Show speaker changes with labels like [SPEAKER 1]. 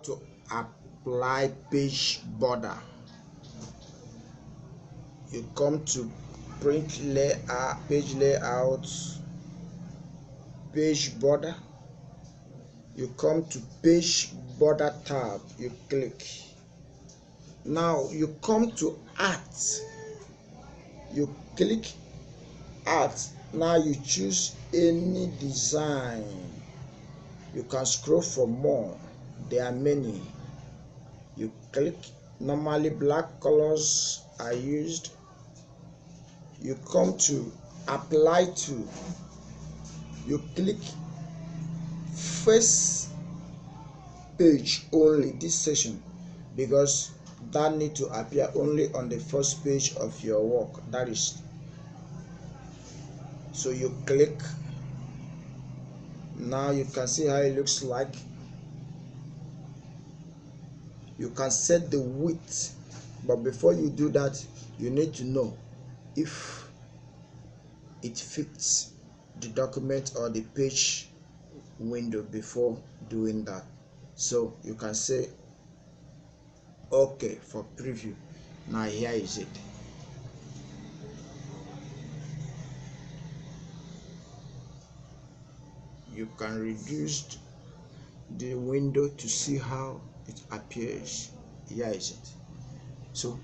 [SPEAKER 1] To apply page border, you come to print layout, page layout, page border. You come to page border tab, you click. Now you come to art, you click art. Now you choose any design. You can scroll for more, there are many. You click, normally black colors are used. You come to apply to, you click first page only, this section, because that need to appear only on the first page of your work. That is, so you click. Now you can see how it looks like. You can set the width, but before you do that, you need to know if it fits the document or the page window before doing that. So you can say okay for preview. Now here is it. You can reduce the window to see how it appears. Here is it. So